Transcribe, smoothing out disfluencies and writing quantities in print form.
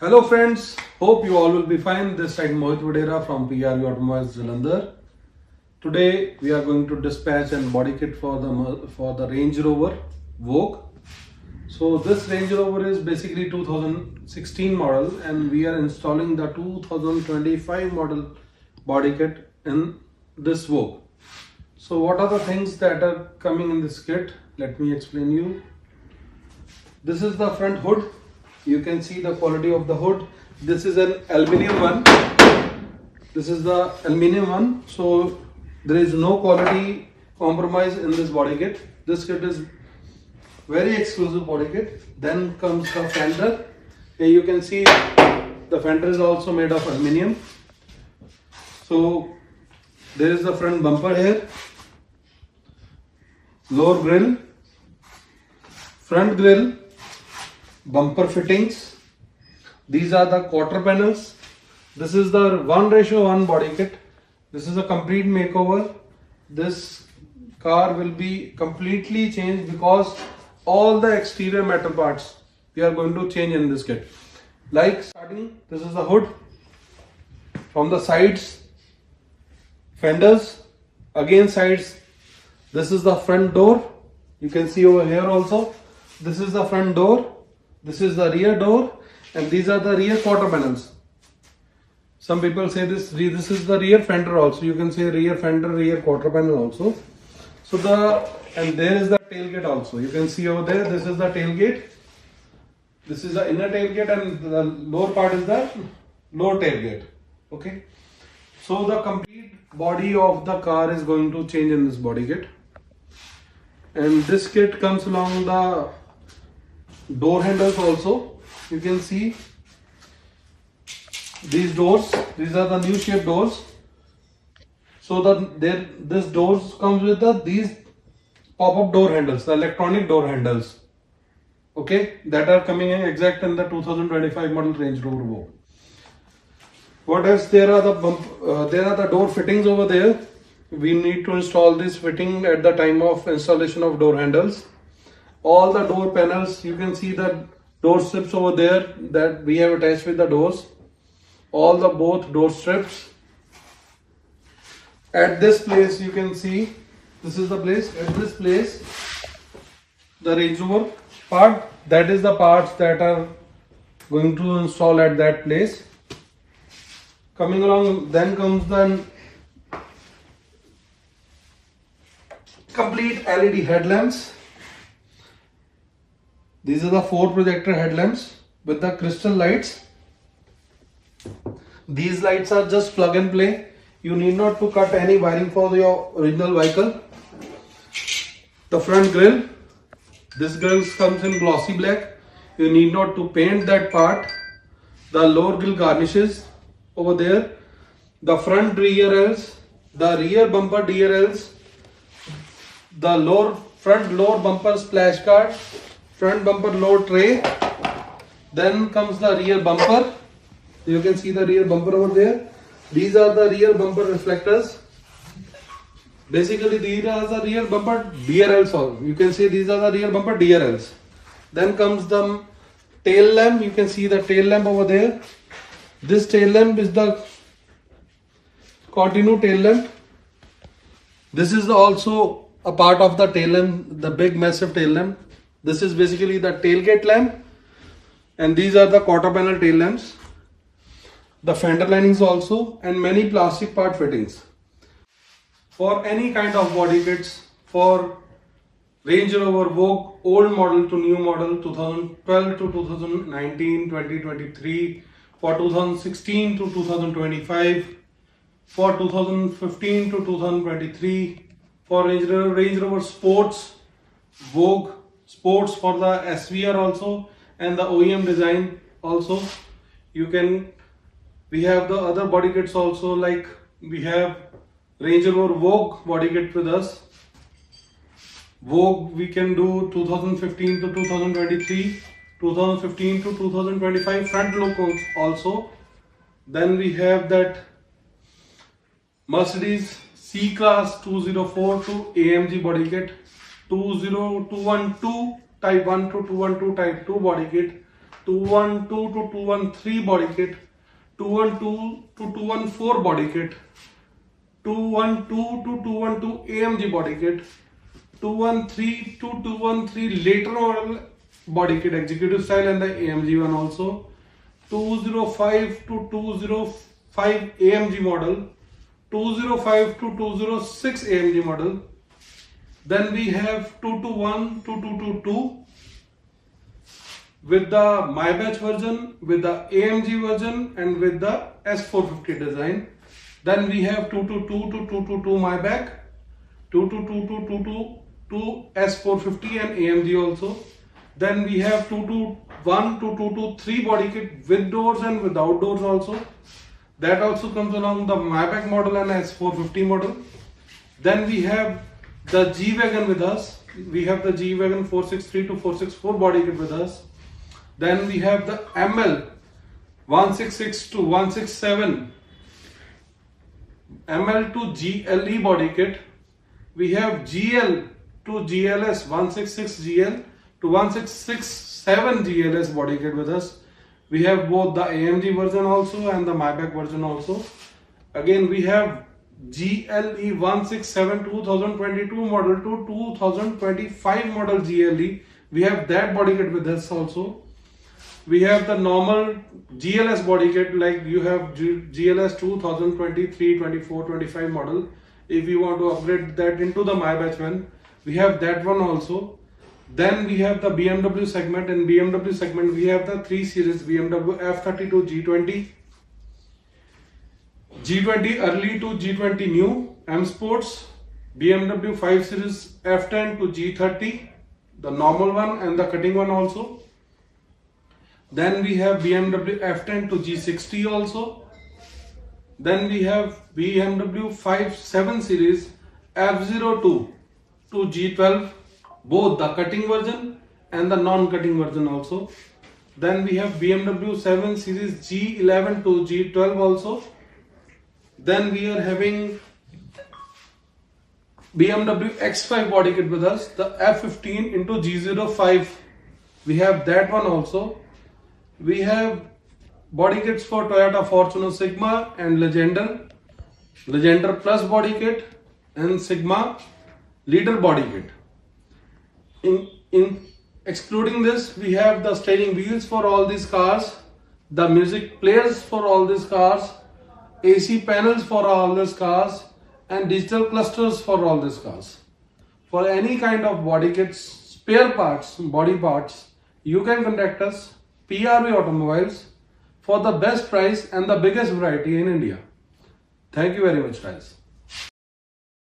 Hello friends, hope you all will be fine. This side Mohit Vadera from PRV Automobiles Jalandhar. Today we are going to dispatch and body kit for the Range Rover Vogue. So this Range Rover is basically 2016 model and we are installing the 2025 model body kit in this Vogue. So what are the things that are coming in this kit? Let me explain you. This is the front hood. You can see the quality of the hood. This is an aluminium one. This is the aluminium one. So there is no quality compromise in this body kit. This kit is very exclusive body kit. Then comes the fender. Here you can see the fender is also made of aluminium. So there is the front bumper here. Lower grille. Front grille. Bumper fittings. These are the quarter panels. This is the 1:1 body kit. This is a complete makeover. This car will be completely changed because all the exterior metal parts we are going to change in this kit. Like starting, this is the hood. From the sides, fenders, again sides. This is the front door. You can see over here also. This is the front door. This is the rear door and these are the rear quarter panels. Some people say this is the rear fender also. You can say rear fender, rear quarter panel also. So there is the tailgate also. You can see over there, this is the tailgate. This is the inner tailgate and the lower part is the lower tailgate. Okay. So the complete body of the car is going to change in this body kit. And this kit comes along the door handles also. You can see these doors. These are the new shape doors. So this doors comes with these pop-up door handles, the electronic door handles. Okay, that are coming in exact in the 2025 model Range Rover Vogue. What else? There are the door fittings over there. We need to install this fitting at the time of installation of door handles. All the door panels, you can see the door strips over there that we have attached with the doors. All the both door strips. At this place you can see, this is the place. At this place, the Range Rover part, that is the parts that are going to install at that place. Coming along, then comes the complete LED headlamps. These are the 4 projector headlamps with the crystal lights. These lights are just plug and play. You need not to cut any wiring for your original vehicle. The front grille. This grille comes in glossy black. You need not to paint that part. The lower grille garnishes over there. The front DRLs. The rear bumper DRLs. The front lower bumper splash guard. Front bumper load tray. Then comes the rear bumper. You can see the rear bumper over there. These are the rear bumper reflectors. Basically these are the rear bumper DRLs. You can say these are the rear bumper DRLs. Then comes the tail lamp. You can see the tail lamp over there. This tail lamp is the continue tail lamp. This is also a part of the tail lamp, the big massive tail lamp. This is basically the tailgate lamp and these are the quarter panel tail lamps. The fender linings also and many plastic part fittings. For any kind of body kits for Range Rover Vogue old model to new model 2012 to 2019, 2023, for 2016 to 2025, for 2015 to 2023, for Range Rover Sports, Vogue, Sports for the SVR also and the OEM design also. We have the other body kits also, like we have Range Rover Vogue body kit with us. Vogue we can do 2015 to 2023, 2015 to 2025 front look also. Then we have that Mercedes C-Class 204 to AMG body kit, 20212 type 1 to 212 type 2 body kit, 212 to 213 body kit, 212 to 214 body kit, 212 to 212 AMG body kit, 213 to 213 later model body kit, executive style, and the AMG one also, 205 to 205 AMG model, 205 to 206 AMG model. Then we have 221 to 222 with the My Batch version, with the AMG version, and with the S450 design. Then we have 222 to 222 My Back, 222 to 222 S450 and AMG also. Then we have 221 to 223 body kit with doors and without doors also. That also comes along the My Back model and S450 model. Then we have the G-Wagon with us. We have the G-Wagon 463 to 464 body kit with us. Then we have the ML 166 to 167 ML to GLE body kit. We have GL to GLS 166 GL to 1667 GLS body kit with us. We have both the AMG version also and the Maybach version also. Again, we have GLE 167 2022 model to 2025 model GLE. We have that body kit with us also. We have the normal GLS body kit, like you have GLS 2023, 24, 25 model. If you want to upgrade that into the My Batch one, we have that one also. Then we have the BMW segment. In BMW segment, we have the 3 series BMW F32 G20, G20 early to G20 new, M Sports, BMW 5 series F10 to G30, the normal one and the cutting one also. Then we have BMW F10 to G60 also. Then we have BMW 5 series F02 to G12, both the cutting version and the non-cutting version also. Then we have BMW 7 series G11 to G12 also. Then we are having BMW X5 body kit with us, the F15 into G05. We have that one also. We have body kits for Toyota Fortuner Sigma and Legender, Legender Plus body kit, and Sigma Leader body kit. In excluding this, we have the steering wheels for all these cars, the music players for all these cars, AC panels for all these cars, and digital clusters for all these cars. For any kind of body kits, spare parts, body parts, you can contact us, PRV Automobiles, for the best price and the biggest variety in India. Thank you very much, guys.